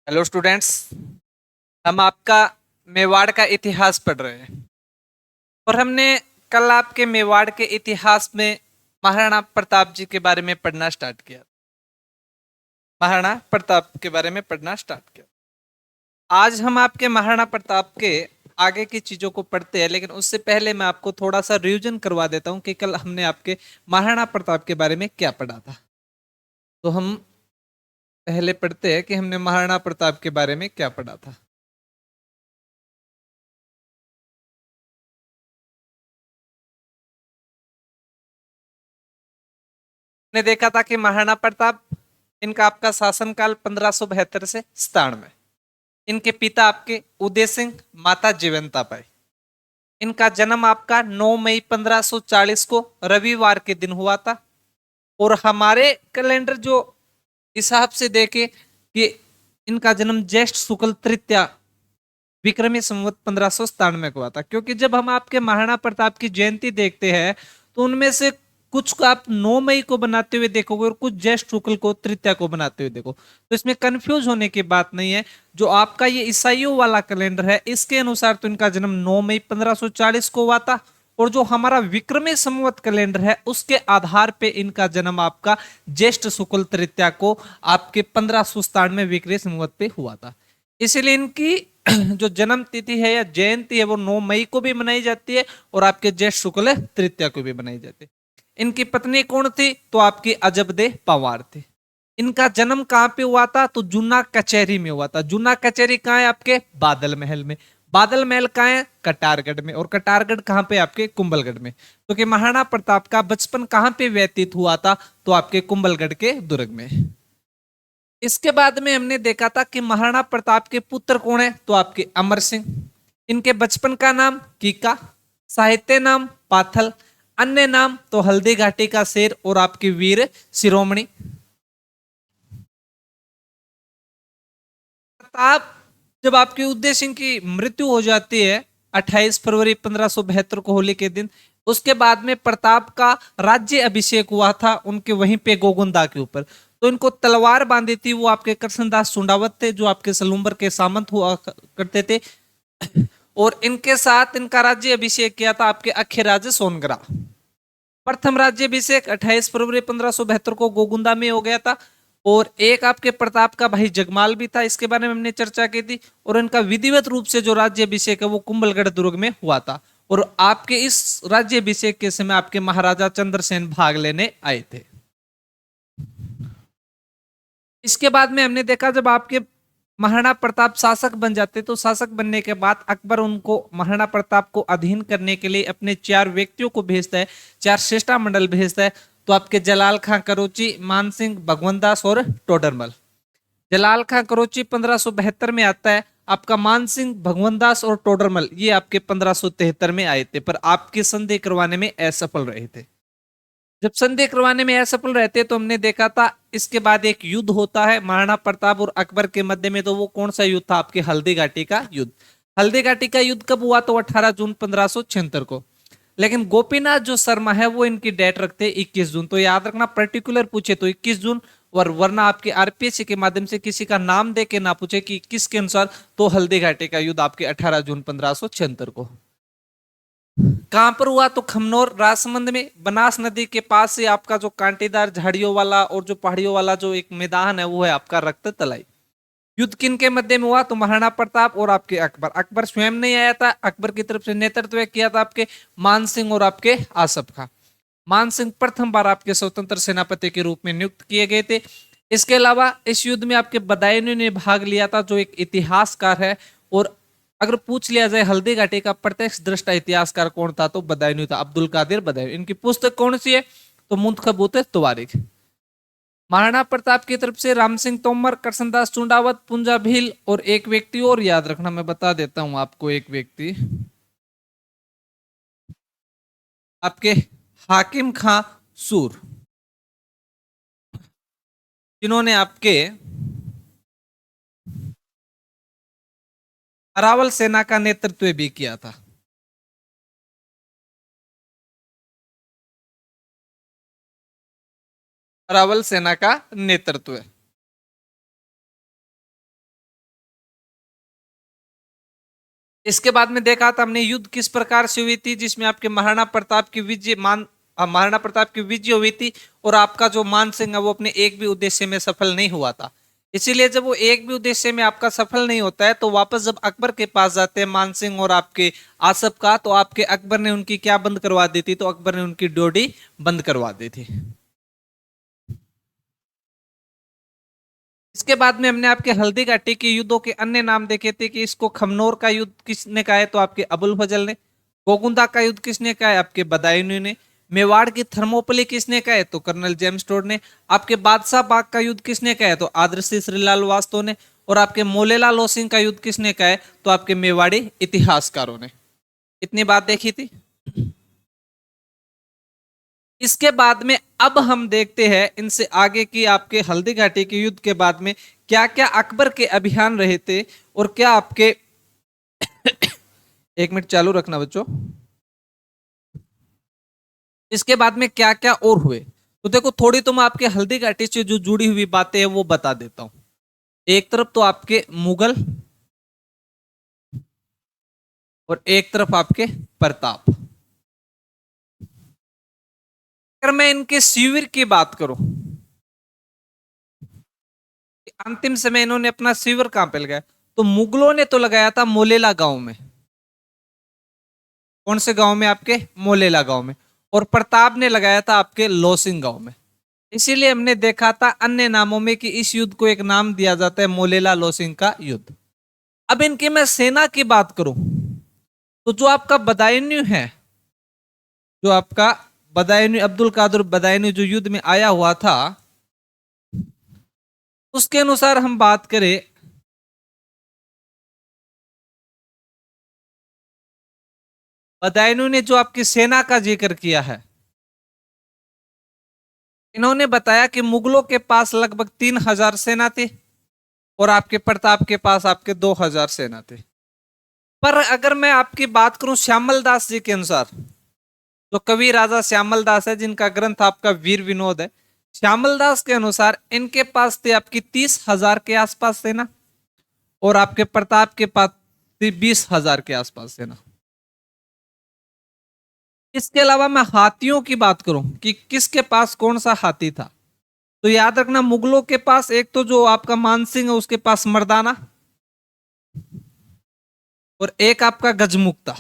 Hello students. हम आपका मेवाड़ का इतिहास पढ़ रहे हैं और हमने कल आपके मेवाड़ के इतिहास में महाराणा प्रताप जी के बारे में पढ़ना स्टार्ट किया। महाराणा प्रताप के बारे में पढ़ना स्टार्ट किया। आज हम आपके महाराणा प्रताप के आगे की चीजों को पढ़ते हैं, लेकिन उससे पहले मैं आपको थोड़ा सा रिवीजन करवा देता हूं कि कल हमने आपके महाराणा प्रताप के बारे में क्या पढ़ा था। तो हम पहले पढ़ते हैं कि हमने महाराणा प्रताप के बारे में क्या पढ़ा था। ने देखा था कि महाराणा प्रताप, इनका आपका शासनकाल 1572 से 97। इनके पिता आपके उदय सिंह, माता जीवंता बाई। इनका जन्म आपका 9 मई 1540 को रविवार के दिन हुआ था। और हमारे कैलेंडर जो हिसाब से देखे कि इनका जन्म ज्येष्ठ शुक्ल तृतीया विक्रमी संवत 1597 को हुआ था, क्योंकि जब हम आपके महाराणा प्रताप की जयंती देखते हैं तो उनमें से कुछ को आप 9 मई को बनाते हुए देखोगे और कुछ ज्येष्ठ शुक्ल को तृतीया को बनाते हुए देखो, तो इसमें कंफ्यूज होने की बात नहीं है। जो आपका ये ईसाइयों वाला कैलेंडर है इसके अनुसार तो इनका जन्म 9 मई 1540 को हुआ था, और जो हमारा विक्रमी संवत कैलेंडर है उसके आधार पे इनका जन्म आपका ज्येष्ठ शुक्ल तृतीया को आपके 1597 विक्रमी संवत पे हुआ था। इसीलिए इनकी जो जन्म तिथि है या जयंती है वो 9 मई को भी मनाई जाती है और आपके ज्येष्ठ शुक्ल तृतीया को भी मनाई जाती है। इनकी पत्नी कौन थी? तो आपकी अजबदे पवार थी। इनका जन्म कहाँ पे हुआ था? तो जूना कचहरी में हुआ था। जूना कचहरी कहाँ है? आपके बादल महल में। बादल महल कहाँ है? कटारगढ़ में। और कटारगढ़ कहाँ पे? आपके कुंभलगढ़ में। तो कि महाराणा प्रताप का बचपन कहाँ पे व्यतीत हुआ था? तो आपके कुंभलगढ़ के दुर्ग में। इसके बाद में हमने देखा था कि महाराणा प्रताप के पुत्र कौन है? तो आपके अमर सिंह। इनके बचपन का नाम कीका, साहित्य नाम पाथल, अन्य नाम तो हल्दी घाटी का शेर और आपके वीर शिरोमणि। प्रताप, जब आपके उदय सिंह की मृत्यु हो जाती है 28 फरवरी 1572 को होली के दिन, उसके बाद में प्रताप का राज्य अभिषेक हुआ था उनके वहीं पे गोगुंदा के ऊपर। तो इनको तलवार बांधी थी वो आपके कृष्णदास सुंडावत थे, जो आपके सलूम्बर के सामंत हुआ करते थे। और इनके साथ इनका राज्य अभिषेक किया था आपके अखेराज सोनगरा। प्रथम राज्यभिषेक 28 फरवरी 1572 को गोगुंदा में हो गया था। और एक आपके प्रताप का भाई जगमाल भी था, इसके बारे में हमने चर्चा की थी। और इनका विधिवत रूप से जो राज्यभिषेक है वो कुंभलगढ़ दुर्ग में हुआ था। और आपके इस राज्यभिषेक के समय आपके महाराजा चंद्रसेन भाग लेने आए थे। इसके बाद में हमने देखा जब आपके महाराणा प्रताप शासक बन जाते तो शासक बनने के बाद अकबर उनको महाराणा प्रताप को अधीन करने के लिए अपने 4 व्यक्तियों को भेजता है, 4 श्रेष्ठा मंडल भेजता है। तो आपके जलाल खां करोची, मान सिंह, भगवंत दास और टोडरमल। जलाल खां करोची 1572 में आता है। आपका मान सिंह, भगवंत दास और टोडरमल ये आपके 1573 में आए थे, पर आपकी संधि करवाने में असफल रहे थे। जब संधि करवाने में असफल रहते तो हमने देखा था इसके बाद एक युद्ध होता है महाराणा प्रताप और अकबर के मध्य में। तो वो कौन सा युद्ध था? आपके हल्दी घाटी का युद्ध। हल्दी घाटी का युद्ध कब हुआ? तो 18 जून 1576 को। लेकिन गोपीनाथ जो शर्मा है वो इनकी डेट रखते 21 जून। तो याद रखना, पर्टिकुलर पूछे तो 21 जून, और वरना आपके आरपीएससी के माध्यम से किसी का नाम दे के ना पूछे कि किसके अनुसार, तो हल्दी घाटी का युद्ध आपके 18 जून 1576 को। कहां पर हुआ? तो खमनोर राजसमंद में, बनास नदी के पास से आपका जो कांटेदार झाड़ियों वाला और जो पहाड़ियों वाला जो एक मैदान है वो है आपका रक्त तलाई। युद्ध किन के मध्य में हुआ? तो महाराणा प्रताप और आपके अकबर। अकबर स्वयं नहीं आया था, अकबर की तरफ से नेतृत्व किया था आपके मान सिंह और आपके आसफ खां। मान सिंह प्रथम बार आपके स्वतंत्र सेनापति के रूप में नियुक्त किए गए थे। इसके अलावा इस युद्ध में आपके बदायूं ने भाग लिया था, जो एक इतिहासकार है। और अगर पूछ लिया जाए हल्दी घाटी का प्रत्यक्ष दृष्टा इतिहासकार कौन था, तो बदायूं था, अब्दुल कादिर बदायूं। इनकी पुस्तक कौन सी है? तो मुंतखबूत तवारीख। महाराणा प्रताप की तरफ से राम सिंह तोमर, कृष्णदास चुंडावत, पुंजा भील और एक व्यक्ति और याद रखना, मैं बता देता हूं आपको। एक व्यक्ति आपके हाकिम खां सूर, जिन्होंने आपके अरावल सेना का नेतृत्व भी किया था। अरावल सेना का नेतृत्व। इसके बाद में देखा था हमने युद्ध किस प्रकार से हुई थी, जिसमें आपके महाराणा प्रताप की महाराणा प्रताप की विजय हुई थी और आपका जो मान सिंह है वो अपने एक भी उद्देश्य में सफल नहीं हुआ था। इसीलिए जब वो एक भी उद्देश्य में आपका सफल नहीं होता है तो वापस जब अकबर के पास जाते हैं मान सिंह और आपके आसफ का, तो आपके अकबर ने उनकी क्या बंद करवा दी थी, तो अकबर ने उनकी डोडी बंद करवा दी थी। इसके बाद में हमने आपके हल्दी घाटी के युद्धों के अन्य नाम देखे थे कि इसको खमनोर का युद्ध किसने कहा है, तो आपके अबुल फजल ने। गोकुंदा का युद्ध किसने कहा है, आपके बदायूं ने। मेवाड़ की थर्मोपली किसने कहा है, तो कर्नल जेम्स टोड ने। आपके बादशाह बाग का युद्ध किसने कहा है, तो आदर्शी श्रीलाल वास्तव ने। और आपके मोलेला लोसिंग का युद्ध किसने कहा है, तो आपके मेवाड़ी इतिहासकारों ने। इतनी बात देखी थी। इसके बाद में अब हम देखते हैं इनसे आगे की आपके हल्दी घाटी के युद्ध के बाद में क्या क्या अकबर के अभियान रहे थे और क्या आपके एक मिनट चालू रखना बच्चों। इसके बाद में क्या क्या और हुए, तो देखो थोड़ी तो मैं आपके हल्दी घाटी से जो जुड़ी हुई बातें हैं वो बता देता हूं। एक तरफ तो आपके मुगल और एक तरफ आपके प्रताप। अगर मैं इनके शिविर की बात करूं, अंतिम समय इन्होंने अपना शिविर कहां पे लगाया, तो मुगलों ने तो लगाया था मोलेला गांव में। कौन से गांव में, आपके मोलेला गांव में। और प्रताप ने लगाया था आपके लोसिंग गांव में। इसीलिए हमने देखा था अन्य नामों में कि इस युद्ध को एक नाम दिया जाता है मोलेला लोसिंग का युद्ध। अब इनकी मैं सेना की बात करूं, तो जो आपका बदायूं है, जो आपका बदायूं अब्दुल कादर बदायूं जो युद्ध में आया हुआ था, उसके अनुसार हम बात करें, बदायूं ने जो आपकी सेना का जिक्र किया है, इन्होंने बताया कि मुगलों के पास लगभग 3000 सेना थी और आपके प्रताप के पास आपके 2000 सेना थे। पर अगर मैं आपकी बात करूं श्यामल दास जी के अनुसार, जो कवि राजा श्यामल दास है जिनका ग्रंथ आपका वीर विनोद है, श्यामल दास के अनुसार इनके पास थे आपकी 30,000 के आसपास सेना और आपके प्रताप के पास थी 20,000 के आसपास सेना। इसके अलावा मैं हाथियों की बात करूं कि किसके पास कौन सा हाथी था, तो याद रखना मुगलों के पास एक तो जो आपका मानसिंह है उसके पास मर्दाना और एक आपका गजमुक्ता।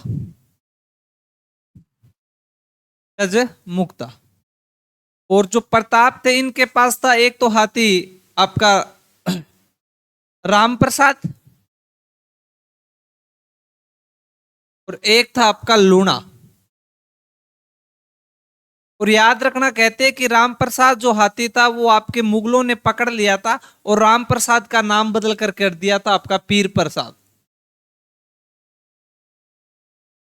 गजमुक्ता। और जो प्रताप थे इनके पास था एक तो हाथी आपका राम प्रसाद और एक था आपका लूणा। और याद रखना कहते हैं कि राम प्रसाद जो हाथी था वो आपके मुगलों ने पकड़ लिया था और राम प्रसाद का नाम बदल कर दिया था आपका पीर प्रसाद।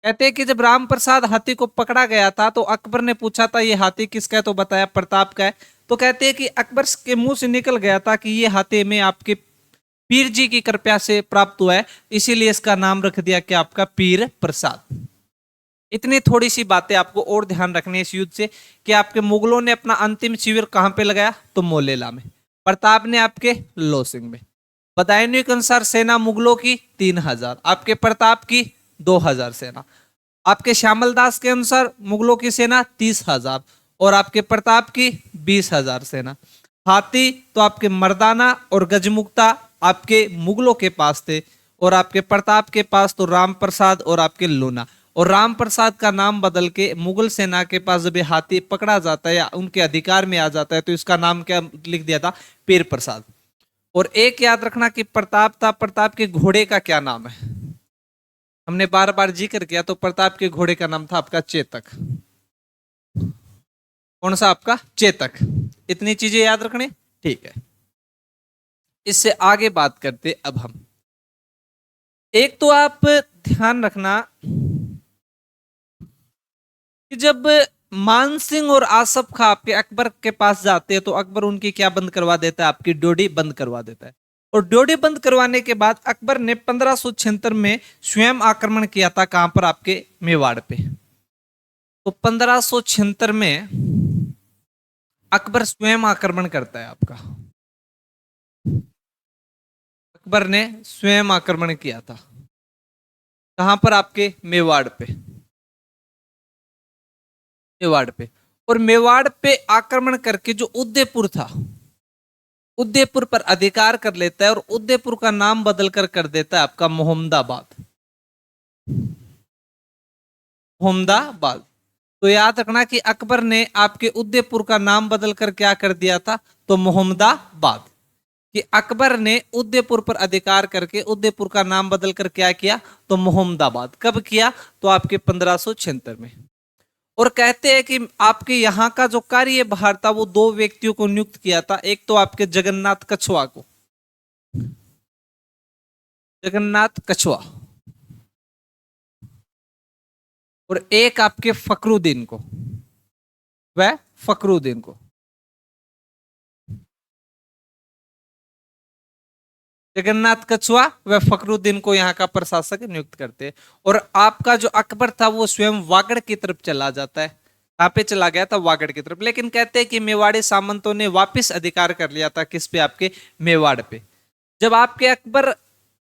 कहते हैं कि जब राम प्रसाद हाथी को पकड़ा गया था तो अकबर ने पूछा था ये हाथी किसका है, तो बताया प्रताप का है। तो कहते हैं कि अकबर के मुंह से निकल गया था कि ये हाथी में आपके पीर जी की कृपा से प्राप्त हुआ है, इसीलिए इसका नाम रख दिया कि आपका पीर प्रसाद। इतनी थोड़ी सी बातें आपको और ध्यान रखनी है इस युद्ध से कि आपके मुगलों ने अपना अंतिम शिविर कहां पे लगाया, तो मोलेला में। प्रताप ने आपके लोसिंग में। बदायूं के अनुसार सेना मुगलों की 3000, आपके प्रताप की 2000 सेना। आपके श्यामल दास के अनुसार मुगलों की सेना 30,000 और आपके प्रताप की 20,000 सेना। हाथी तो आपके मर्दाना और गजमुक्ता आपके मुगलों के पास थे और आपके प्रताप के पास तो राम प्रसाद और आपके लूना। और राम प्रसाद का नाम बदल के मुगल सेना के पास जब हाथी पकड़ा जाता है या उनके अधिकार में आ जाता है तो इसका नाम क्या लिख दिया था, पीर प्रसाद। और एक याद रखना कि प्रताप था, प्रताप के घोड़े का क्या नाम है, हमने बार बार जिक्र किया, तो प्रताप के घोड़े का नाम था आपका चेतक। कौन सा, आपका चेतक। इतनी चीजें याद रखने, ठीक है। इससे आगे बात करते अब हम। एक तो आप ध्यान रखना कि जब मानसिंह और आसफ खां आपके अकबर के पास जाते हैं तो अकबर उनकी क्या बंद करवा देता है, आपकी डोडी बंद करवा देता है। और डोडी बंद करवाने के बाद अकबर ने 1576 में स्वयं आक्रमण किया था, कहां पर, आपके मेवाड़ पे। तो 1576 में अकबर स्वयं आक्रमण करता है आपका, अकबर ने स्वयं आक्रमण किया था। कहां पर? आपके मेवाड़ पे, मेवाड़ पे। और मेवाड़ पे आक्रमण करके जो उदयपुर था, उदयपुर पर अधिकार कर लेता है और उदयपुर का नाम बदल कर देता है आपका मोहम्मदाबाद, मोहम्मदाबाद। तो याद रखना कि अकबर ने आपके उदयपुर का नाम बदल कर क्या कर दिया था? तो मोहम्मदाबाद। कि अकबर ने उदयपुर पर अधिकार करके उदयपुर का नाम बदल कर क्या किया? तो मोहम्मदाबाद। कब किया? तो आपके 1576 में। और कहते हैं कि आपके यहाँ का जो कार्यभार था वो दो व्यक्तियों को नियुक्त किया था। एक तो आपके जगन्नाथ कछुआ को, जगन्नाथ कछुआ, और एक आपके फकरुद्दीन को, वह फकरुद्दीन को। जगन्नाथ कछुआ व फकरुद्दीन को यहाँ का प्रशासक नियुक्त करते हैं। और आपका जो अकबर था वो स्वयं वागड़ की तरफ चला जाता है। कहां पे चला गया था? वागड़ की तरफ। लेकिन कहते हैं कि मेवाड़ी सामंतों ने वापस अधिकार कर लिया था। किस पे? आपके मेवाड़ पे। जब आपके अकबर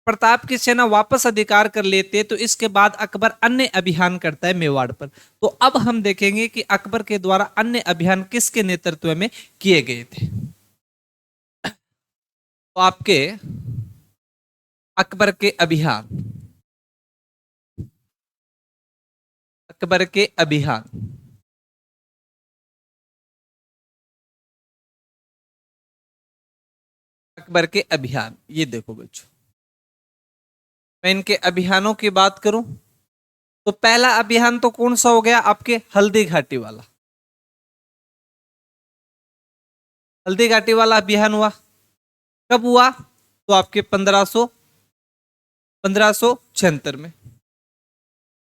प्रताप की सेना वापस अधिकार कर लेते तो इसके बाद अकबर अन्य अभियान करता है मेवाड़ पर। तो अब हम देखेंगे कि अकबर के द्वारा अन्य अभियान किसके नेतृत्व में किए गए थे। तो आपके अकबर के अभियान, अकबर के अभियान, अकबर के अभियान, ये देखो बच्चों, मैं इनके अभियानों की बात करूं तो पहला अभियान तो कौन सा हो गया? आपके हल्दी घाटी वाला, हल्दी घाटी वाला अभियान हुआ। कब हुआ? तो आपके 1576 में।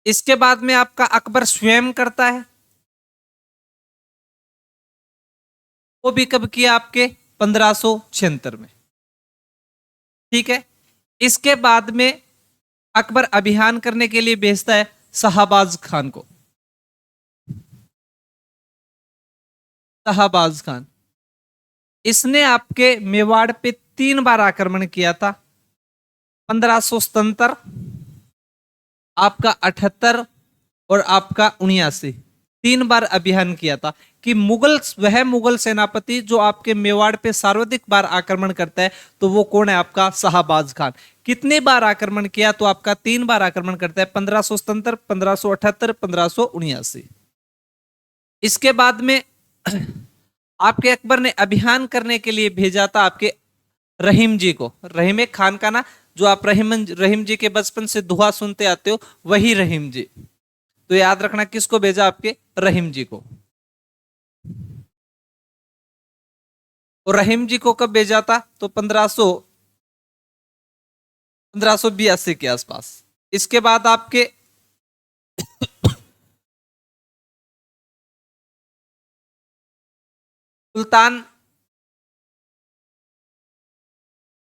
इसके बाद में आपका अकबर स्वयं करता है, वो भी कब किया? आपके 1576 में। ठीक है। इसके बाद में अकबर अभियान करने के लिए भेजता है शाहबाज खान को, शाहबाज खान। इसने आपके मेवाड़ पे 3 बार आक्रमण किया था। 1577, आपका 78 और आपका 79। 3 बार अभियान किया था। कि मुगल, वह मुगल सेनापति जो आपके मेवाड़ पे सर्वाधिक बार आक्रमण करता है तो वो कौन है? आपका शाहबाज खान। कितने बार आक्रमण किया? तो आपका 3 बार आक्रमण करता है। 1577, 1578, 1579। इसके बाद में आपके अकबर ने अभियान करने के लिए भेजा था आपके रहीम जी को। रहीम एक खान का ना, जो आप रहीम जी के बचपन से दुआ सुनते आते हो, वही रहीम जी। तो याद रखना किसको भेजा? आपके रहीम जी को। और रहीम जी को कब भेजा था? तो 1582 के आसपास। इसके बाद आपके सुल्तान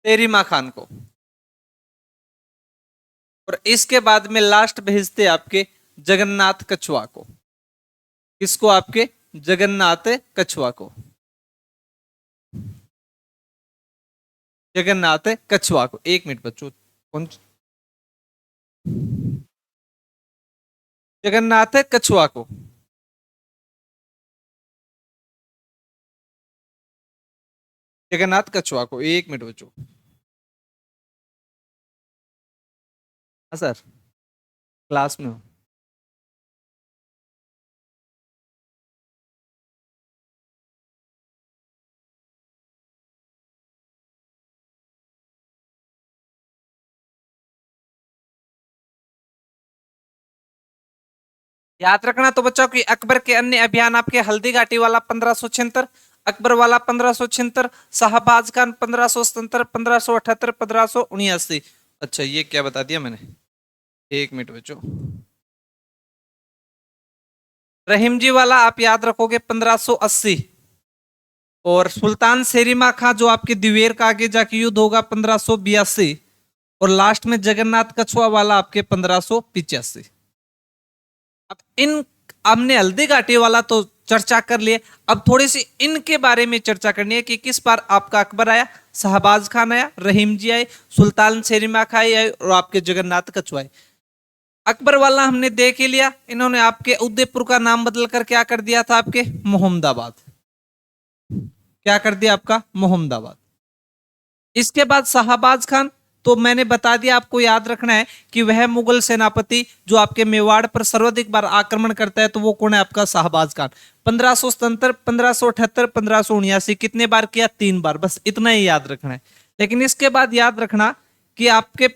तेरीमा खान को। और इसके बाद में लास्ट भेजते आपके जगन्नाथ कछुआ को। किसको? आपके जगन्नाथ कछुआ को, जगन्नाथ कछुआ को। 1 मिनट बच्चों, कौन? जगन्नाथ कछुआ को, जगन्नाथ कछुआ को। 1 मिनट बच्चों। हाँ सर, क्लास में हो। याद रखना तो बच्चों कि अकबर के अन्य अभियान आपके हल्दी घाटी वाला 1576, अकबर वाला 1576, शाहबाज खान 1577, 1578, 1579। अच्छा, ये क्या बता दिया मैंने? 1 मिनट बच्चों। रहीम जी वाला आप याद रखोगे 1580। और सुल्तान सेरिमा खां जो आपके दिवेर का आगे जाके युद्ध होगा 1582। और लास्ट में जगन्नाथ कछुआ वाला आपके 1585। अब इन, हमने हल्दी घाटी वाला तो चर्चा कर लिए। अब थोड़ी सी इनके बारे में चर्चा करनी है कि किस बार आपका अकबर आया, शाहबाज खान आया, रहीम जी आए, सुल्तान सेरिमा खाई आए और आपके जगन्नाथ कछुआ आए। अकबर वाला हमने देख ही लिया, इन्होंने आपके उदयपुर का नाम बदल कर क्या कर दिया था, आपके मोहम्मदाबाद। क्या कर दिया आपका मोहम्मदाबाद। इसके बाद शाहबाज खान, तो मैंने बता दिया, आपको याद रखना है कि वह मुगल सेनापति जो आपके मेवाड़ पर सर्वाधिक बार आक्रमण करता है, तो वो कौन है आपका शाहबाज खान। 1577, 1578, 1579, कितने बार किया, 3 बार, बस इतना ही याद रखना है। लेकिन इसके बाद याद रखना कि आपके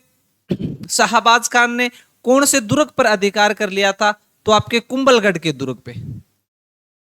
शाहबाज खान ने कौन से दुर्ग पर अधिकार कर लिया था, तो आपके कुंभलगढ़ के दुर्ग पे।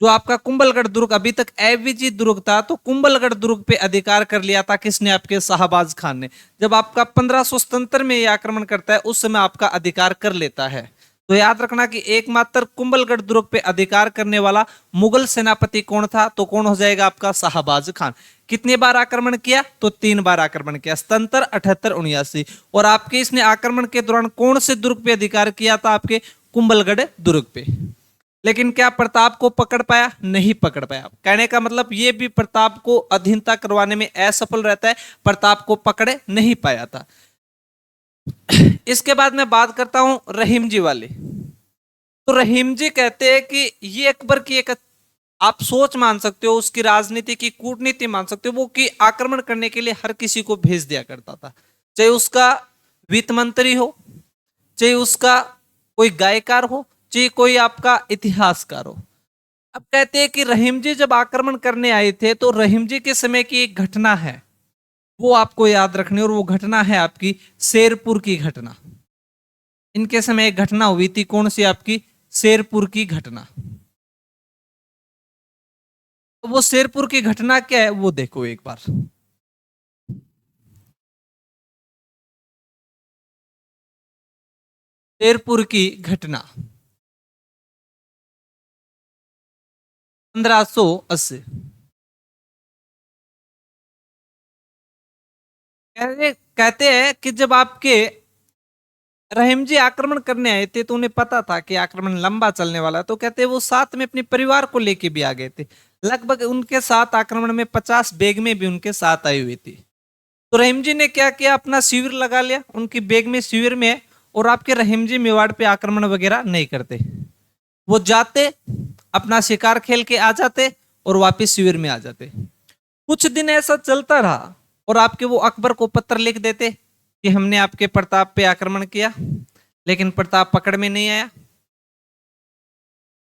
जो आपका कुंभलगढ़ दुर्ग अभी तक एविजी दुर्ग था, तो कुंभलगढ़ दुर्ग पे अधिकार कर लिया था किसने, आपके शाहबाज खान ने। जब आपका 1577 में ये आक्रमण करता है, उस समय आपका अधिकार कर लेता है। तो याद रखना कि एकमात्र कुंभलगढ़ दुर्ग पे अधिकार करने वाला मुगल सेनापति कौन था, तो कौन हो जाएगा आपका शाहबाज खान। कितने बार आक्रमण किया, तो 3 बार आक्रमण किया, 77, 78, 79। और आपके इसने आक्रमण के दौरान कौन से दुर्ग पे अधिकार किया था, आपके कुंभलगढ़ दुर्ग पे। लेकिन क्या प्रताप को पकड़ पाया, नहीं पकड़ पाया। कहने का मतलब ये भी प्रताप को अधीनता करवाने में असफल रहता है, प्रताप को पकड़े नहीं पाया था। इसके बाद मैं बात करता हूं रहीम जी वाली। तो रहीम जी कहते हैं कि ये अकबर की एक, आप सोच मान सकते हो, उसकी राजनीति की कूटनीति मान सकते हो, वो कि आक्रमण करने के लिए हर किसी को भेज दिया करता था, चाहे उसका वित्त मंत्री हो, चाहे उसका कोई गायकार हो, चाहे कोई आपका इतिहासकार हो। अब कहते हैं कि रहीम जी जब आक्रमण करने आए थे, तो रहीम जी के समय की एक घटना है, वो आपको याद रखनी, और वो घटना है आपकी शेरपुर की घटना। इनके समय एक घटना हुई थी, कौन सी, आपकी शेरपुर की घटना। तो वो शेरपुर की घटना क्या है, वो देखो एक बार। शेरपुर की घटना 1580। कहते हैं कि जब आपके रहीम जी आक्रमण करने आए थे, तो उन्हें पता था कि आक्रमण लंबा चलने वाला है, तो कहते हैं वो साथ में अपने परिवार को लेके भी आ गए थे। लगभग उनके साथ आक्रमण में 50 बेगमें भी उनके साथ आई हुई थी। तो रहीम जी ने क्या किया, अपना शिविर लगा लिया, उनकी बेग में शिविर में है। और आपके रहीम जी मेवाड़ पे आक्रमण वगैरह नहीं करते, वो जाते, अपना शिकार खेल के आ जाते, और वापिस शिविर में आ जाते। कुछ दिन ऐसा चलता रहा, और आपके वो अकबर को पत्र लिख देते कि हमने आपके प्रताप पे आक्रमण किया, लेकिन प्रताप पकड़ में नहीं आया,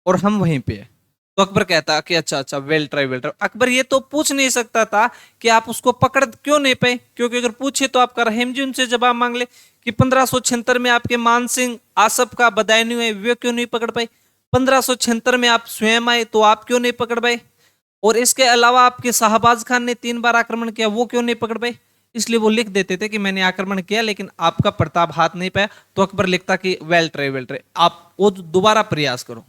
और हम वहीं पे है। तो अकबर कहता कि अच्छा अच्छा, well try well try. Akbar ये तो पूछ नहीं सकता था कि आप उसको पकड़ क्यों नहीं पाए, क्योंकि अगर पूछे तो आपका रहीम जी उनसे जवाब मांग ले कि 1576 में आपके मान सिंह आसफ का बदायूं हुए, वे क्यों नहीं पकड़ पाए। 1576 में आप स्वयं आए, तो आप क्यों नहीं पकड़ पाए। और इसके अलावा आपके शाहबाज खान ने 3 बार आक्रमण किया, वो क्यों नहीं पकड़ पाए। इसलिए वो लिख देते थे कि मैंने आक्रमण किया, लेकिन आपका प्रताप हाथ नहीं पाया। तो अकबर लिखता कि वेल ट्राई, आप वो दोबारा प्रयास करो।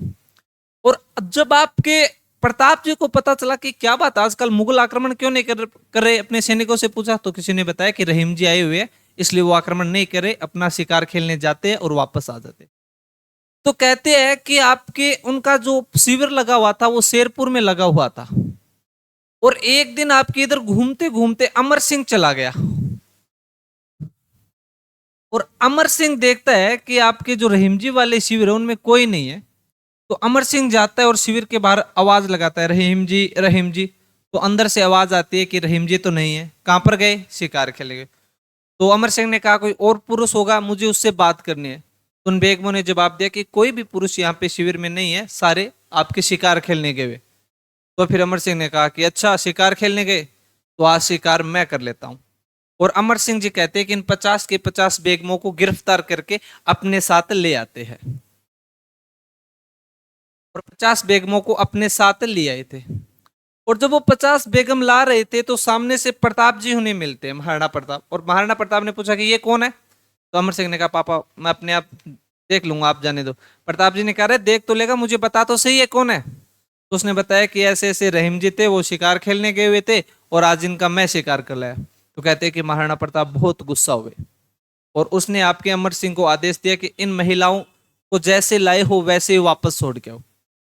और जब आपके प्रताप जी को पता चला कि क्या बात, आजकल मुगल आक्रमण क्यों नहीं कर रहे, अपने सैनिकों से पूछा, तो किसी ने बताया कि रहीम जी आए हुए हैं, इसलिए वो आक्रमण नहीं करे, अपना शिकार खेलने जाते हैं और वापस आ जाते। तो कहते हैं कि आपके उनका जो शिविर लगा हुआ था, वो शेरपुर में लगा हुआ था। और एक दिन आपके इधर घूमते घूमते अमर सिंह चला गया, और अमर सिंह देखता है कि आपके जो रहीम जी वाले शिविर है उनमें कोई नहीं है। तो अमर सिंह जाता है और शिविर के बाहर आवाज लगाता है, रहीम जी, रहीम जी। तो अंदर से आवाज आती है कि रहीम जी तो नहीं है, कहां पर गए, शिकार खेले गए। तो अमर सिंह ने कहा कोई और पुरुष होगा, मुझे उससे बात करनी है। तो उन बेगमों ने जवाब दिया कि कोई भी पुरुष यहाँ पे शिविर में नहीं है, सारे आपके शिकार खेलने गए हुए। तो फिर अमर सिंह ने कहा कि अच्छा, शिकार खेलने गए, तो आज शिकार मैं कर लेता हूं। और अमर सिंह जी कहते हैं कि इन 50 के 50 बेगमों को गिरफ्तार करके अपने साथ ले आते हैं, और 50 बेगमों को अपने साथ ले आए थे। और जब वो 50 बेगम ला रहे थे, तो सामने से प्रताप जी उन्हें मिलते हैं, महाराणा प्रताप। और महाराणा प्रताप ने पूछा कि ये कौन है। तो अमर सिंह ने कहा पापा मैं अपने आप देख लूंगा, आप जाने दो। प्रताप जी ने कहा अरे देख तो लेगा, मुझे बता तो सही है कौन है। तो उसने बताया कि ऐसे ऐसे रहीम जी थे, वो शिकार खेलने गए हुए थे, और आज इनका मैं शिकार कर लाया। तो कहते हैं कि महाराणा प्रताप बहुत गुस्सा हुए, और उसने आपके अमर सिंह को आदेश दिया कि इन महिलाओं को जैसे लाए हो वैसे ही वापस छोड़ के आओ।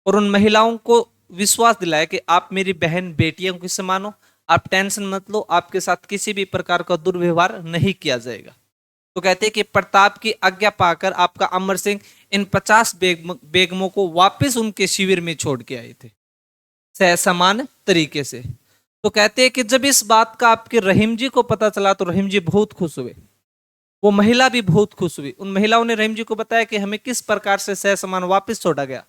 और उन महिलाओं को विश्वास दिलाया कि आप मेरी बहन बेटियों की समान हो, आप टेंशन मत लो, आपके साथ किसी भी प्रकार का दुर्व्यवहार नहीं किया जाएगा। तो कहते हैं कि प्रताप की आज्ञा पाकर आपका अमर सिंह इन 50 बेगमों को वापस उनके शिविर में छोड़ के आए थे समान तरीके से। तो कहते हैं कि जब इस बात का आपके रहीम जी को पता चला तो रहीम जी बहुत खुश हुए, वो महिला भी बहुत खुश हुई। उन महिलाओं ने रहीम जी को बताया कि हमें किस प्रकार से समान वापस छोड़ा गया।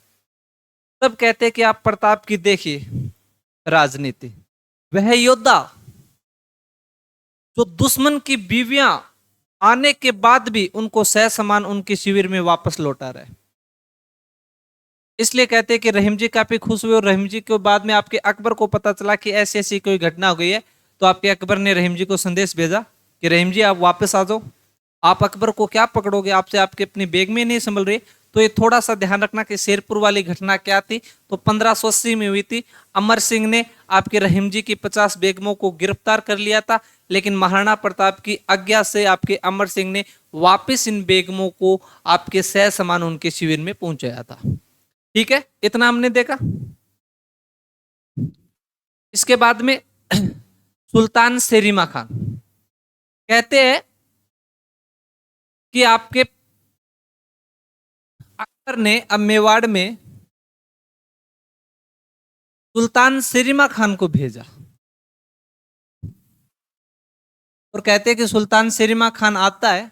तब कहते हैं कि आप प्रताप की देखिए राजनीति, वह योद्धा जो दुश्मन की बीवियां आने के बाद भी उनको समान उनके शिविर में वापस लौटा रहे। इसलिए कहते हैं कि रहीम जी काफी खुश हुए और रहीम जी के बाद में आपके अकबर को पता चला कि ऐसी ऐसी कोई घटना हो गई है। तो आपके अकबर ने रहीम जी को संदेश भेजा कि रहीम जी आप वापस आ जाओ। आप अकबर को क्या पकड़ोगे, आपसे आपके अपनी बेग में नहीं संभल रही। तो ये थोड़ा सा ध्यान रखना कि शेरपुर वाली घटना क्या थी। तो 1580 में हुई थी। अमर सिंह ने आपके रहीम जी की 50 बेगमों को गिरफ्तार कर लिया था, लेकिन महाराणा प्रताप की आज्ञा से आपके अमर सिंह ने वापस इन बेगमों को आपके समान उनके शिविर में पहुंचाया था। ठीक है, इतना हमने देखा। इसके बाद में सुल्तान सेरिमा खान कहते हैं कि आपके अकबर ने अब मेवाड़ में सुल्तान सेरिमा खान को भेजा और कहते हैं कि सुल्तान सेरिमा खान आता है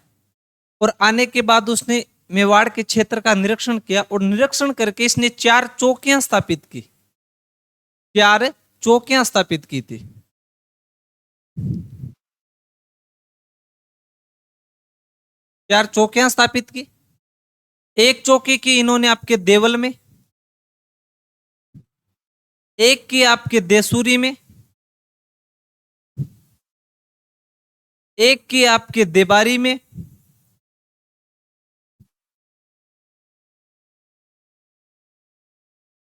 और आने के बाद उसने मेवाड़ के क्षेत्र का निरीक्षण किया और निरीक्षण करके इसने 4 चौकियां स्थापित की। 4 चौकियां स्थापित की थी। 4 चौकियां स्थापित की। एक चौकी की इन्होंने आपके देवल में, एक की आपके देसूरी में, एक की आपके देबारी में,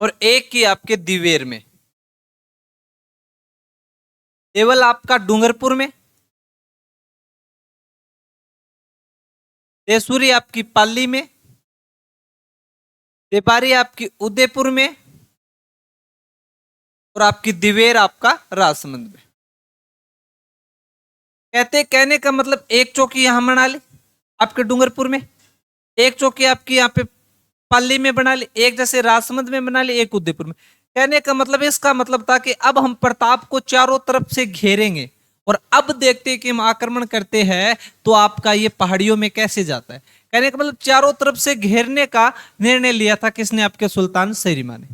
और एक की आपके दिवेर में। देवल आपका डूंगरपुर में, देसूरी आपकी पाली में, देबारी आपकी उदयपुर में, और आपकी दिवेर आपका राजसमंद में। कहने का मतलब एक चौकी यहां बना ली आपके डूंगरपुर में, एक चौकी आपकी यहाँ पे पाली में बना ली, एक जैसे राजसमंद में बना ली, एक उदयपुर में। कहने का मतलब इसका मतलब था कि अब हम प्रताप को चारों तरफ से घेरेंगे और अब देखते हैं कि हम आक्रमण करते हैं तो आपका ये पहाड़ियों में कैसे जाता है। कहने का मतलब चारों तरफ से घेरने का निर्णय लिया था किसने, आपके सुल्तान सेरिमा ने।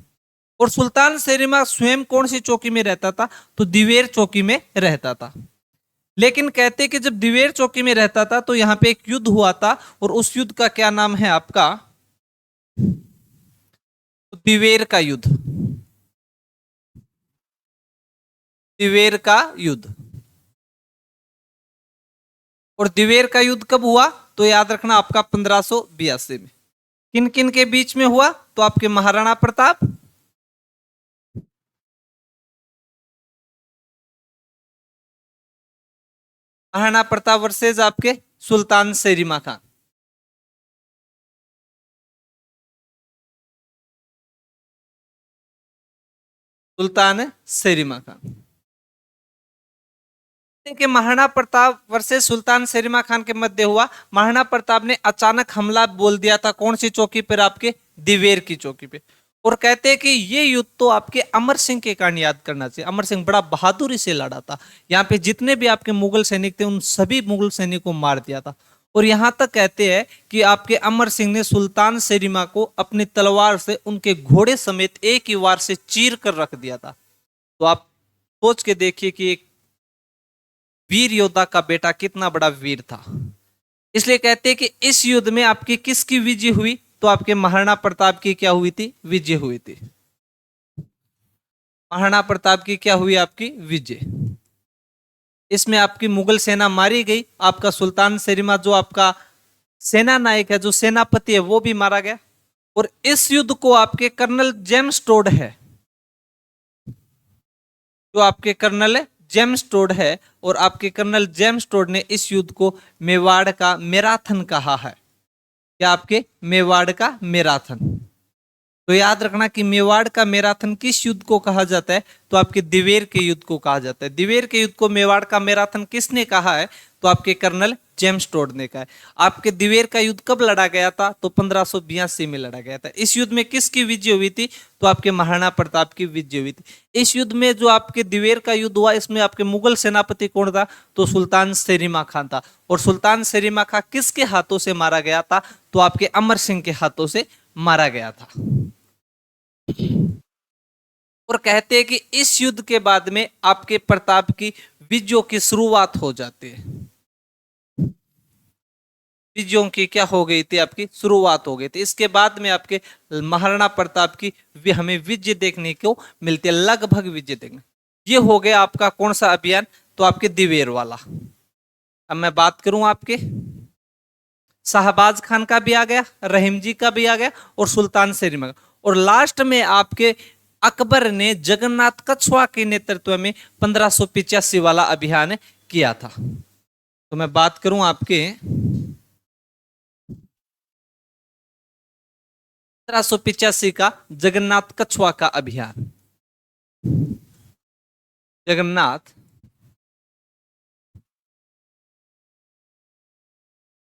और सुल्तान सेरिमा स्वयं कौन सी चौकी में रहता था, तो दिवेर चौकी में रहता था। लेकिन कहते कि जब दिवेर चौकी में रहता था तो यहां पे एक युद्ध हुआ था और उस युद्ध का क्या नाम है आपका, दिवेर का युद्ध। दिवेर का युद्ध। और दिवेर का युद्ध कब हुआ, तो याद रखना आपका 1582 में। किन किन के बीच में हुआ, तो आपके महाराणा प्रताप, महाराणा प्रताप वर्सेज आपके सुल्तान सेरिमा खान। सुल्तान सेरिमा खान के महाराणा प्रताप वर्सेस सुल्तान सेरिमा खान के मध्य हुआ। महाराणा प्रताप ने अचानक हमला बोल दिया था कौन सी चौकी पर, आपके दिवेर की चौकी पे। और कहते हैं कि ये युद्ध तो आपके अमर सिंह के कारण याद करना चाहिए। अमर सिंह बड़ा बहादुरी से लड़ा था। यहाँ पे जितने भी आपके मुगल सैनिक थे उन सभी मुगल सैनिकों को मार दिया था। और यहां तक कहते हैं कि आपके अमर सिंह ने सुल्तान सेरिमा को अपनी तलवार से उनके घोड़े समेत एक ही वार से चीर कर रख दिया था। तो आप सोच के देखिए कि एक वीर योद्धा का बेटा कितना बड़ा वीर था। इसलिए कहते हैं कि इस युद्ध में आपकी किसकी विजय हुई, तो आपके महाराणा प्रताप की क्या हुई थी, विजय हुई थी। महाराणा प्रताप की क्या हुई, आपकी विजय। इसमें आपकी मुगल सेना मारी गई। आपका सुल्तान सेरिमा जो आपका सेना नायक है, जो सेनापति है, वो भी मारा गया। और इस युद्ध को आपके कर्नल जेम्स टोड है, जो आपके कर्नल जेम्स टोड है, और आपके कर्नल जेम्स टोड ने इस युद्ध को मेवाड़ का मैराथन कहा है। क्या आपके मेवाड़ का मैराथन। तो याद रखना कि मेवाड़ का मैराथन किस युद्ध को कहा जाता है, तो आपके दिवेर के युद्ध को कहा जाता है। दिवेर के युद्ध को मेवाड़ का मैराथन किसने कहा है, तो आपके कर्नल जेम्स टोड ने कहा है। आपके दिवेर का युद्ध कब लड़ा गया था? तो 1582 में लड़ा गया था। इस युद्ध में किसकी विजय हुई थी? तो आपके महाराणा प्रताप की विजय हुई थी। इस युद्ध में जो आपके दिवेर का युद्ध हुआ, इसमें आपके मुगल सेनापति कौन था? तो सुल्तान सेरिमा खान था। और सुल्तान सेरिमा खान किसके हाथों से मारा गया था? तो आपके अमर सिंह के हाथों से मारा गया था। और कहते हैं कि इस युद्ध के बाद में आपके प्रताप की विजयों की शुरुआत हो जाती है। विजयों की क्या हो गई थी? आपकी शुरुआत हो गई थी। इसके बाद में आपके महाराणा प्रताप की हमें विजय देखने को मिलती है, लगभग विजय देखने। ये हो गया आपका कौन सा अभियान? तो आपके दिवेर वाला। अब मैं बात करूं आपके शाहबाज खान का भी आ गया, रहीम जी का भी आ गया, और सुल्तान सेरिमा का। और लास्ट में आपके अकबर ने जगन्नाथ कछुआ के नेतृत्व में 1585 वाला अभियान किया था। तो मैं बात करूं आपके 1585 का जगन्नाथ कछुआ का अभियान। जगन्नाथ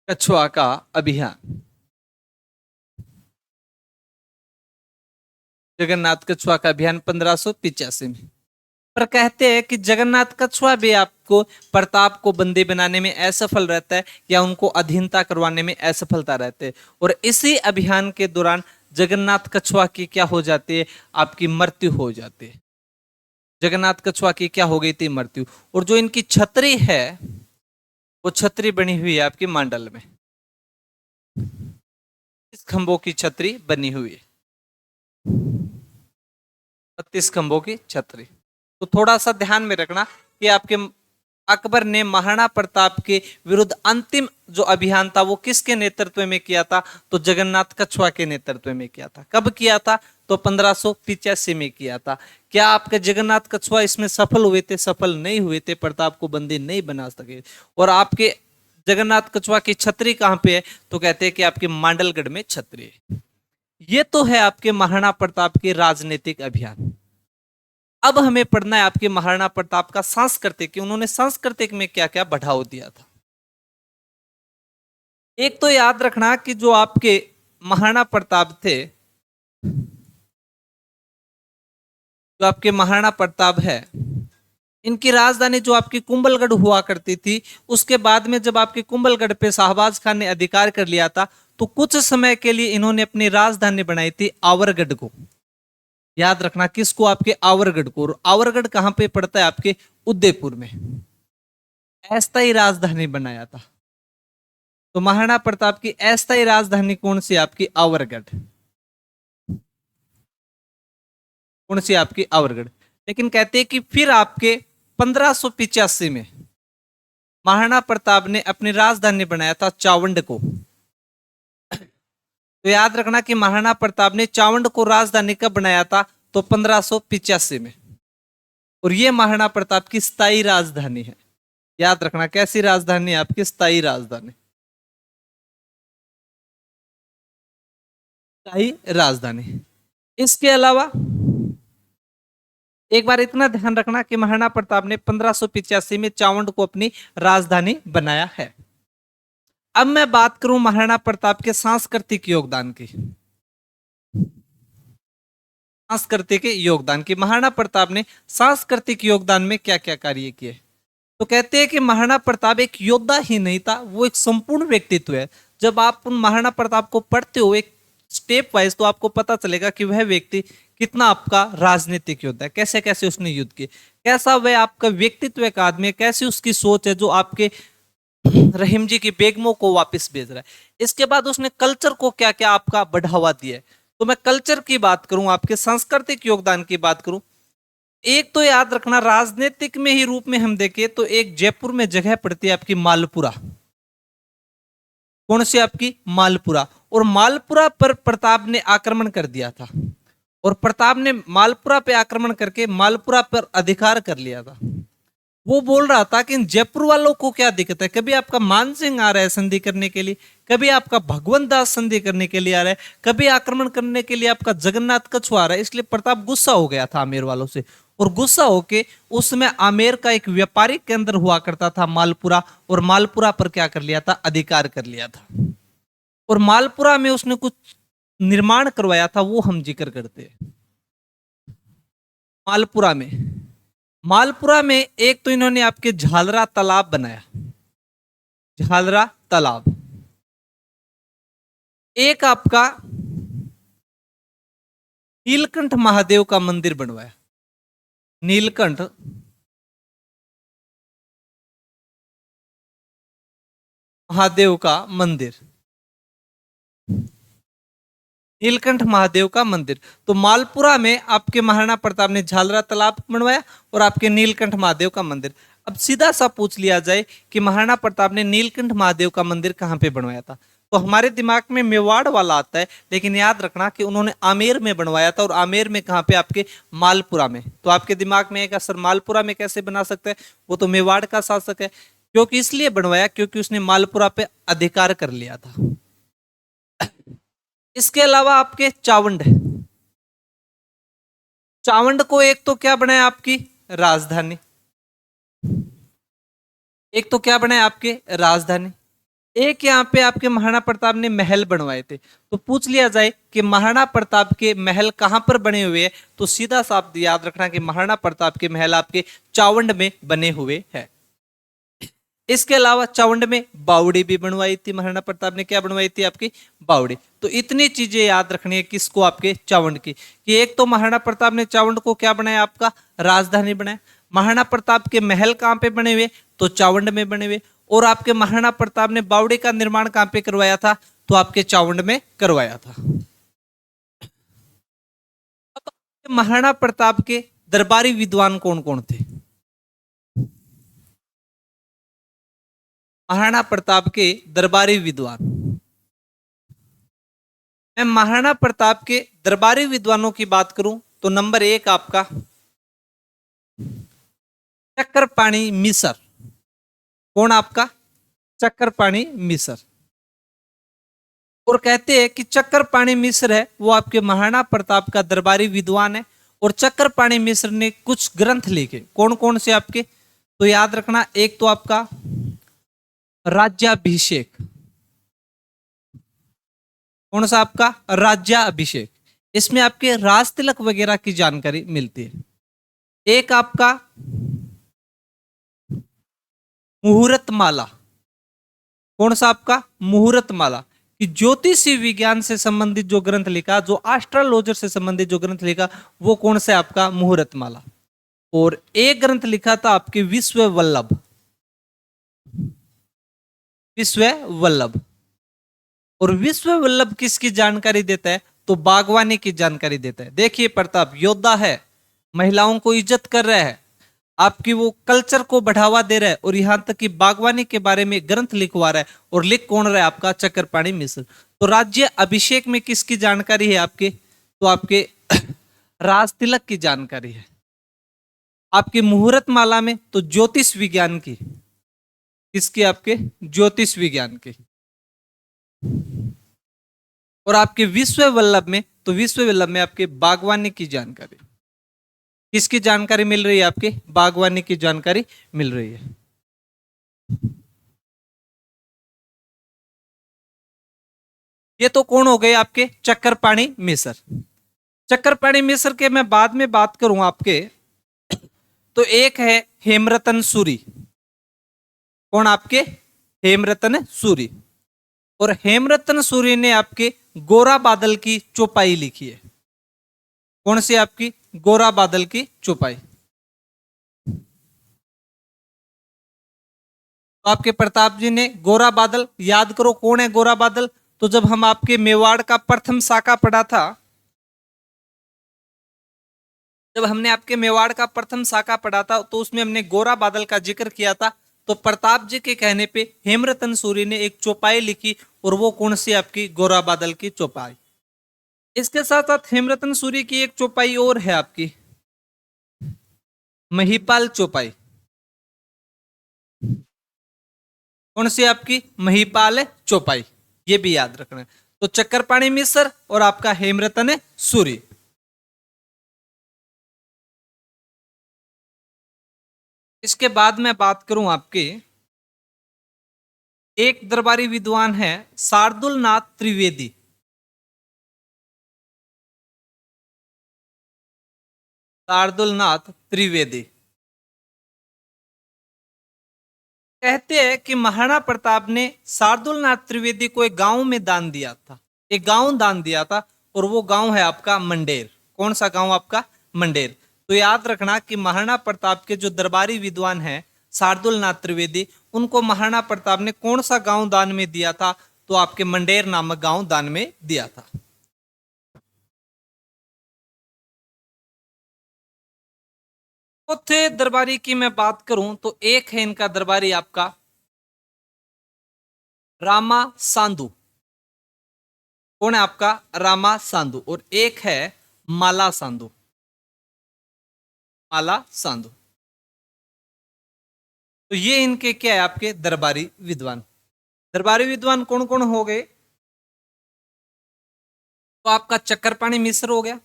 कछुआ का अभियान। जगन्नाथ कछुआ का अभियान 1585 में। पर कहते हैं कि जगन्नाथ कछुआ भी आपको प्रताप को बंदी बनाने में असफल रहता है, या उनको अधीनता करवाने में असफलता रहते हैं। और इसी अभियान के दौरान जगन्नाथ कछुआ की क्या हो जाती है? आपकी मृत्यु हो जाती है। जगन्नाथ कछुआ की क्या हो गई थी? मृत्यु। और जो इनकी छतरी है, वो छतरी बनी हुई है आपकी मांडल में। इस खंभों की छतरी बनी हुई है, 32 खंभों की छतरी। तो थोड़ा सा ध्यान में रखना कि आपके अकबर ने महाराणा प्रताप के विरुद्ध अंतिम जो अभियान था वो किसके नेतृत्व में किया था? तो जगन्नाथ कछुआ के नेतृत्व में किया था। कब किया था? तो 1585 में किया था। क्या आपके जगन्नाथ कछुआ इसमें सफल हुए थे? सफल नहीं हुए थे, प्रताप को बंदी नहीं बना सके। और आपके जगन्नाथ कछुआ की छतरी कहां पे है? तो कहते हैं कि आपके मांडलगढ़ में छतरी है। ये तो है आपके महाराणा प्रताप के राजनीतिक अभियान। अब हमें पढ़ना है आपके महाराणा प्रताप का सांस्कृतिक, कि उन्होंने सांस्कृतिक में क्या क्या बढ़ावा दिया था। एक तो याद रखना कि जो आपके महाराणा प्रताप थे, जो आपके महाराणा प्रताप है, इनकी राजधानी जो आपकी कुंभलगढ़ हुआ करती थी, उसके बाद में जब आपके कुंभलगढ़ पे शाहबाज खान ने अधिकार कर लिया था, तो कुछ समय के लिए इन्होंने अपनी राजधानी बनाई थी आवरगढ़ को। याद रखना किसको? आपके आवरगढ़ को। और आवरगढ़ कहां पे पड़ता है? आपके उदयपुर में। अस्थायी राजधानी बनाया था। तो महाराणा प्रताप की अस्थायी राजधानी कौन सी? आपकी आवरगढ़। कौन सी? आपकी आवरगढ़। लेकिन कहते हैं कि फिर आपके 1585 में महाराणा प्रताप ने अपनी राजधानी बनाया था चावंड को। तो याद रखना कि महाराणा प्रताप ने चावंड को राजधानी कब बनाया था? तो 1585 में। और ये महाराणा प्रताप की स्थायी राजधानी है। याद रखना कैसी राजधानी है? आपकी स्थायी राजधानी। स्थायी राजधानी। इसके अलावा एक बार इतना ध्यान रखना कि महाराणा प्रताप ने 1585 में चावंड को अपनी राजधानी बनाया है। अब मैं बात करूं महाराणा प्रताप के सांस्कृतिक योगदान की। सांस्कृतिक योगदान की महाराणा प्रताप ने सांस्कृतिक योगदान में क्या क्या कार्य किए? तो कहते हैं कि महाराणा प्रताप एक योद्धा ही नहीं था, वो एक संपूर्ण व्यक्तित्व है। जब आप उन महाराणा प्रताप को पढ़ते हो एक स्टेप वाइज, तो आपको पता चलेगा कि वह व्यक्ति कितना आपका राजनीतिक योद्धा है, कैसे कैसे उसने युद्ध किए, कैसा वह आपका व्यक्तित्व एक आदमी है, कैसी उसकी सोच है जो आपके रहीम जी की बेगमों को वापस भेज रहा है। इसके बाद उसने कल्चर को क्या क्या आपका बढ़ावा दिया है। तो मैं कल्चर की बात करूं, आपके सांस्कृतिक योगदान की बात करूं, एक तो याद रखना राजनीतिक में ही रूप में हम देखें तो एक जयपुर में जगह पड़ती है आपकी मालपुरा। कौन सी? आपकी मालपुरा। और मालपुरा पर प्रताप ने आक्रमण कर दिया था, और प्रताप ने मालपुरा पे आक्रमण करके मालपुरा पर अधिकार कर लिया था। वो बोल रहा था कि इन जयपुर वालों को क्या दिक्कत है, कभी आपका मान सिंह आ रहा है संधि करने के लिए, कभी आपका भगवंत दास संधि करने के लिए आ रहा है, कभी आक्रमण करने के लिए आपका जगन्नाथ कछुआ आ रहा है। इसलिए प्रताप गुस्सा हो गया था आमेर वालों से, और गुस्सा होके उस समय आमेर का एक व्यापारिक केंद्र हुआ करता था मालपुरा, और मालपुरा पर क्या कर लिया था, अधिकार कर लिया था। और मालपुरा में उसने कुछ निर्माण करवाया था, वो हम जिक्र करते हैं। मालपुरा में, मालपुरा में एक तो इन्होंने आपके झालरा तालाब बनाया, झालरा तालाब। एक आपका नीलकंठ महादेव का मंदिर बनवाया, नीलकंठ महादेव का मंदिर, नीलकंठ महादेव का मंदिर। तो मालपुरा में आपके महाराणा प्रताप ने झालरा तालाब बनवाया और आपके नीलकंठ महादेव का मंदिर। अब सीधा सा पूछ लिया जाए कि महाराणा प्रताप ने नीलकंठ महादेव का मंदिर कहां पे बनवाया था, तो हमारे दिमाग में मेवाड़ वाला आता है, लेकिन याद रखना कि उन्होंने आमेर में बनवाया था। और आमेर में कहां पे, आपके मालपुरा में। तो आपके दिमाग में आएगा सर मालपुरा में कैसे बना सकते हैं, वो तो मेवाड़ का शासक है। क्योंकि इसलिए बनवाया क्योंकि उसने मालपुरा पे अधिकार कर लिया था। इसके अलावा आपके चावंड है, चावंड को एक तो क्या बनाया, आपकी राजधानी, एक तो क्या बनाया आपके राजधानी। एक यहाँ पे आपके महाराणा प्रताप ने महल बनवाए थे। तो पूछ लिया जाए कि महाराणा प्रताप के महल कहां पर बने हुए हैं, तो सीधा सा आप याद रखना कि महाराणा प्रताप के महल आपके चावंड में बने हुए हैं। इसके अलावा चावंड में बावड़ी भी बनवाई थी महाराणा प्रताप ने। क्या बनवाई थी, आपकी बावड़ी। तो इतनी चीजें याद रखनी है किसको, आपके चावंड की, कि एक तो महाराणा प्रताप ने चावंड को क्या बनाया, आपका राजधानी बनाया। महाराणा प्रताप के महल कहां पे बने हुए, तो चावंड में बने हुए। और आपके महाराणा प्रताप ने बावड़ी का निर्माण कहां पे करवाया था, तो आपके चावंड में करवाया था। अब महाराणा प्रताप के दरबारी विद्वान कौन कौन थे, महाराणा प्रताप के दरबारी विद्वान। मैं महाराणा प्रताप के दरबारी विद्वानों की बात करूं तो नंबर 1 आपका चक्रपाणी मिसर। कौन, आपका चक्रपाणी मिसर। और कहते हैं कि चक्रपाणी मिश्र है वो आपके महाराणा प्रताप का दरबारी विद्वान है। और चक्रपाणी मिश्र ने कुछ ग्रंथ लिखे, कौन कौन से आपके, तो याद रखना, एक तो आपका राज्याभिषेक। कौन सा, आपका राज्याभिषेक। इसमें आपके राज तिलक वगैरह की जानकारी मिलती है। एक आपका मुहूर्त माला। कौन सा, आपका मुहूर्त माला, कि ज्योतिषी विज्ञान से संबंधित जो ग्रंथ लिखा, जो एस्ट्रोलॉजर से संबंधित जो ग्रंथ लिखा, वो कौन सा, आपका मुहूर्त माला। और एक ग्रंथ लिखा था आपके विश्व वल्लभ, विश्व वल्लभ। और विश्व वल्लभ किसकी जानकारी देता है, तो बागवानी की जानकारी देता है। देखिए प्रताप योद्धा है, महिलाओं को इज्जत कर रहा है, आपकी वो कल्चर को बढ़ावा दे रहा है, और यहां तक कि बागवानी के बारे में ग्रंथ लिखवा रहा है। और लिख कौन रहा है, आपका चक्रपाणी मिश्र। तो राज्य अभिषेक में किसकी जानकारी है आपके, तो आपके राज तिलक की जानकारी है। आपके मुहूर्त माला में तो ज्योतिष विज्ञान की, किसकी, आपके ज्योतिष विज्ञान की। और आपके विश्व वल्लभ में, तो विश्व वल्लभ में आपके बागवानी की जानकारी, किसकी जानकारी मिल रही है, आपके बागवानी की जानकारी मिल रही है। ये तो कौन हो गए, आपके चक्रपाणी मिश्र। चक्रपाणी मिश्र के मैं बाद में बात करूं आपके, तो एक है हेमरतन सूरी। कौन, आपके हेमरतन सूरी। और हेमरतन सूरी ने आपके गोरा बादल की चौपाई लिखी है। कौन सी, आपकी गोरा बादल की चौपाई। तो आपके प्रताप जी ने गोरा बादल, याद करो कौन है गोरा बादल। तो जब हम आपके मेवाड़ का प्रथम शाखा पढ़ा था, जब हमने आपके मेवाड़ का प्रथम शाखा पढ़ा था, तो उसमें हमने गोरा बादल का जिक्र किया था। तो प्रताप जी के कहने पे हेमरतन सूरी ने एक चौपाई लिखी, और वो कौन सी, आपकी गोरा बादल की चौपाई। इसके साथ साथ हेमरतन सूरी की एक चौपाई और है, आपकी महिपाल चौपाई। कौन सी, आपकी महिपाल चौपाई। ये भी याद रखना है। तो चक्रपाणी मिश्र और आपका हेमरतन सूरी। इसके बाद मैं बात करूं आपके, एक दरबारी विद्वान है शार्दुल नाथ त्रिवेदी। शार्दुल नाथ त्रिवेदी कहते हैं कि महाराणा प्रताप ने शार्दुल नाथ त्रिवेदी को एक गांव में दान दिया था, एक गांव दान दिया था, और वो गांव है आपका मंडेर। कौन सा गांव आपका? मंडेर। तो याद रखना कि महाराणा प्रताप के जो दरबारी विद्वान हैं शार्दुल नाथ त्रिवेदी, उनको महाराणा प्रताप ने कौन सा गांव दान में दिया था? तो आपके मंडेर नामक गांव दान में दिया था। चौथे दरबारी की मैं बात करूं तो एक है इनका दरबारी आपका रामा सांधु। कौन है आपका? रामा सांधु। और एक है माला सांधु। माला सांधु। तो ये इनके क्या है? आपके दरबारी विद्वान। दरबारी विद्वान कौन कौन हो गए? तो आपका चक्रपाणी मिश्र हो गया,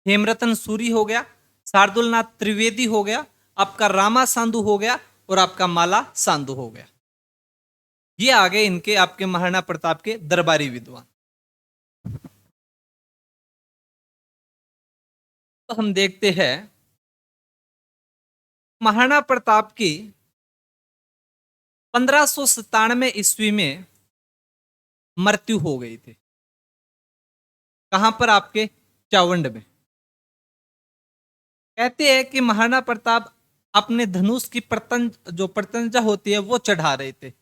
हेमरतन सूरी हो गया, शार्दुल नाथ त्रिवेदी हो गया, आपका रामा सांधु हो गया, और आपका माला सांधु हो गया। ये आ गए इनके आपके महाराणा प्रताप के दरबारी विद्वान। तो हम देखते हैं महाराणा प्रताप की 1597 ईस्वी में मृत्यु हो गई थी। कहां पर? आपके चावंड में। कहते हैं कि महाराणा प्रताप अपने धनुष की जो प्रतंजा होती है वो चढ़ा रहे थे,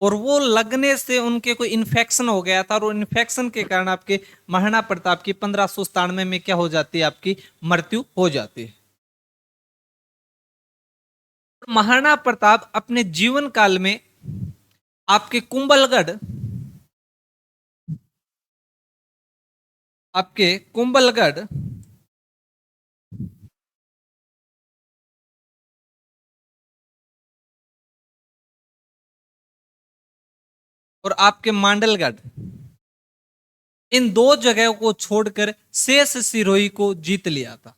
और वो लगने से उनके कोई इन्फेक्शन हो गया था, और इन्फेक्शन के कारण आपके महाराणा प्रताप की 1597 में क्या हो जाती है? आपकी मृत्यु हो जाती है। महाराणा प्रताप अपने जीवन काल में आपके कुंभलगढ़, आपके कुंभलगढ़ और आपके मांडलगढ़, इन दो जगहों को छोड़कर शेष सिरोही को जीत लिया था।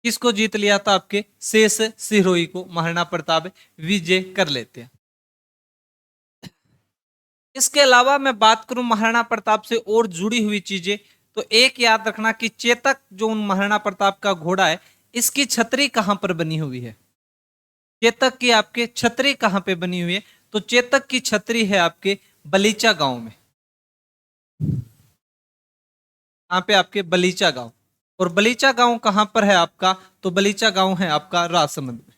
किसको जीत लिया था? आपके शेष सिरोही को महाराणा प्रताप विजय कर लेते हैं। इसके अलावा मैं बात करूं महाराणा प्रताप से और जुड़ी हुई चीजें, तो एक याद रखना कि चेतक जो महाराणा प्रताप का घोड़ा है, इसकी छतरी कहां पर बनी हुई है? चेतक की आपके छतरी कहां पे बनी हुई है? तो चेतक की छतरी है आपके बलीचा गांव में। यहाँ पे आपके बलीचा गांव। और बलीचा गांव कहां पर है आपका? तो बलीचा गांव है आपका राजसमंद में।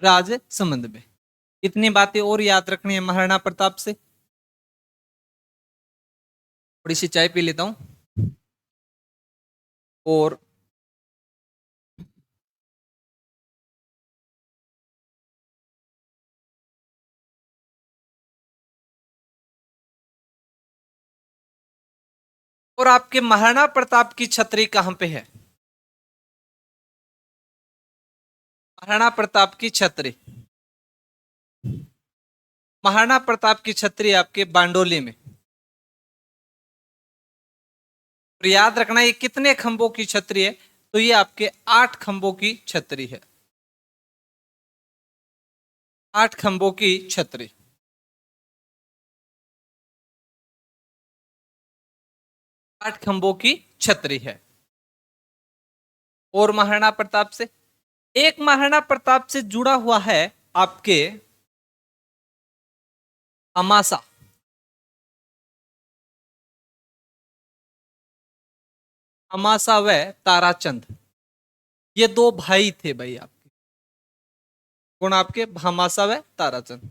राजसमंद में। इतनी बातें और याद रखनी है महाराणा प्रताप से। थोड़ी सी चाय पी लेता हूं। और आपके महाराणा प्रताप की छतरी कहां पे है? महाराणा प्रताप की छतरी, महाराणा प्रताप की छतरी आपके बांडोली में। और याद रखना ये कितने खंभों की छतरी है? तो ये आपके 8 खंभों की छतरी है। 8 खंभों की छतरी। 8 खंभों की छतरी है। और महाराणा प्रताप से एक महाराणा प्रताप से जुड़ा हुआ है आपके अमासा। अमासा व ताराचंद, ये दो भाई थे भाई आपके। कौन? आपके भामासा व ताराचंद।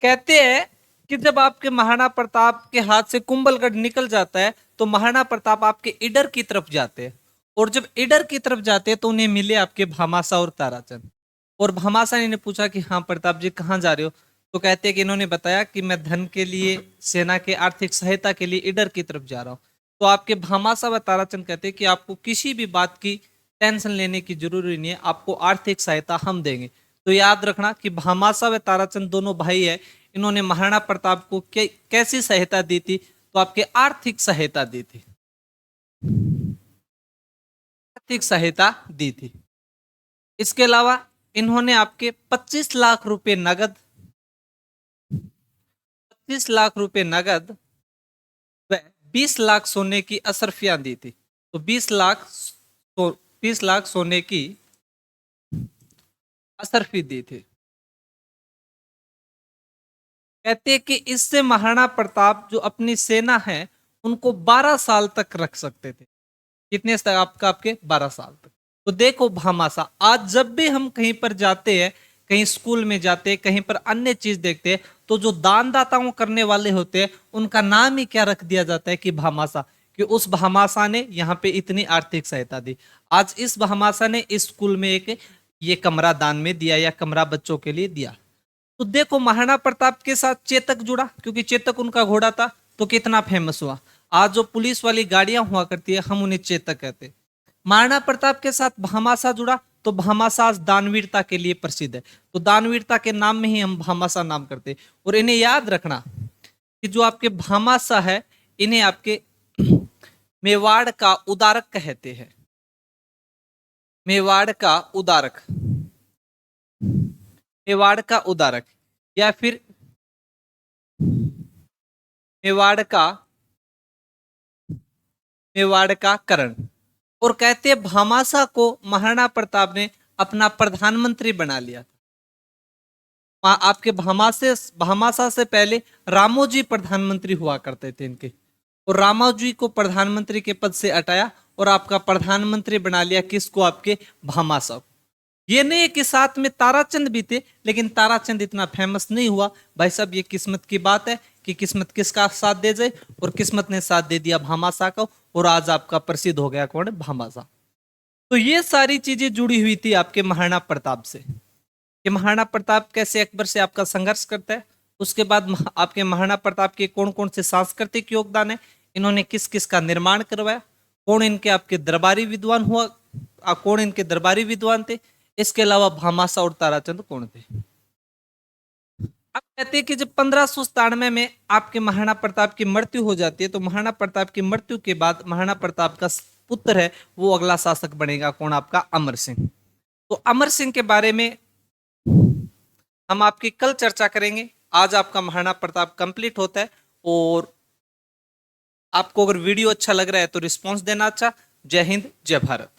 कहते हैं कि जब आपके महाराणा प्रताप के हाथ से कुंभलगढ़ निकल जाता है, तो महाराणा प्रताप आपके इडर की तरफ जाते हैं, और जब इडर की तरफ जाते हैं तो उन्हें मिले आपके भामासा और ताराचंद। और भामासा ने इन्हें पूछा कि हाँ प्रताप जी कहाँ जा रहे हो? तो कहते हैं कि इन्होंने बताया कि मैं धन के लिए, सेना के आर्थिक सहायता के लिए इडर की तरफ जा रहा हूँ। तो आपके भामासा व ताराचंद कहते हैं कि आपको किसी भी बात की टेंशन लेने की जरूरी नहीं है, आपको आर्थिक सहायता हम देंगे। तो याद रखना कि भामासा व ताराचंद दोनों भाई है, इन्होंने महाराणा प्रताप को कैसी सहायता दी थी? तो आपके आर्थिक सहायता दी थी। आर्थिक सहायता दी थी। इसके अलावा इन्होंने आपके 25 लाख रुपए नगद 25 लाख रुपए नगद व 20 लाख सोने की अशर्फियां दी थी। तो 20 लाख सोने की अशर्फी दी थी। कहते हैं कि इससे महाराणा प्रताप जो अपनी सेना है उनको 12 साल तक रख सकते थे। कितने तक आपके 12 साल तक। तो देखो भामाशाह, आज जब भी हम कहीं पर जाते हैं, कहीं स्कूल में जाते हैं, कहीं पर अन्य चीज देखते हैं, तो जो दानदाताओं करने वाले होते हैं उनका नाम ही क्या रख दिया जाता है कि भामाशाह, कि उस भामाशाह ने यहाँ पे इतनी आर्थिक सहायता दी। आज इस भामाशाह ने इस स्कूल में एक ये कमरा दान में दिया या कमरा बच्चों के लिए दिया। तो देखो महाराणा प्रताप के साथ चेतक जुड़ा, क्योंकि चेतक उनका घोड़ा था, तो कितना फेमस हुआ। आज जो पुलिस वाली गाड़ियां हुआ करती है हम उन्हें चेतक कहते हैं। महाराणा प्रताप के साथ भामाशाह जुड़ा, तो भामाशाह दानवीरता के लिए प्रसिद्ध है, तो दानवीरता के नाम में ही हम भामाशाह नाम करते हैं। और इन्हें याद रखना कि जो आपके भामाशाह है इन्हें आपके मेवाड़ का उदारक कहते हैं। मेवाड़ का उदारक, मेवाड़ का उदारक या फिर मेवाड़ का करण। और कहते हैं भामाशाह को महाराणा प्रताप ने अपना प्रधानमंत्री बना लिया था। आपके भामाशाह से पहले रामोजी प्रधानमंत्री हुआ करते थे इनके, और रामोजी को प्रधानमंत्री के पद से हटाया और आपका प्रधानमंत्री बना लिया किसको, आपके भामाशाह। ये नहीं कि साथ में ताराचंद भी थे, लेकिन ताराचंद इतना फेमस नहीं हुआ। भाई साहब ये किस्मत की बात है कि किस्मत किसका साथ दे जाए, और किस्मत ने साथ दे दिया भामाशाह का, और आज आपका प्रसिद्ध हो गया कौन, भामाशाह। तो ये सारी चीजें जुड़ी हुई थी आपके महाराणा प्रताप से, कि महाराणा प्रताप कैसे अकबर से आपका संघर्ष करता है। उसके बाद आपके महाराणा प्रताप के कौन कौन से सांस्कृतिक योगदान है, इन्होंने किस किस का निर्माण करवाया, कौन इनके आपके दरबारी विद्वान हुआ, कौन इनके दरबारी विद्वान थे, इसके अलावा भामाशाह और ताराचंद कौन थे। अब कहते हैं कि जब 1597 में आपके महाराणा प्रताप की मृत्यु हो जाती है, तो महाराणा प्रताप की मृत्यु के बाद महाराणा प्रताप का पुत्र है वो अगला शासक बनेगा कौन, आपका अमर सिंह। तो अमर सिंह के बारे में हम आपकी कल चर्चा करेंगे। आज आपका महाराणा प्रताप कंप्लीट होता है। और आपको अगर वीडियो अच्छा लग रहा है तो रिस्पॉन्स देना अच्छा। जय हिंद, जय भारत।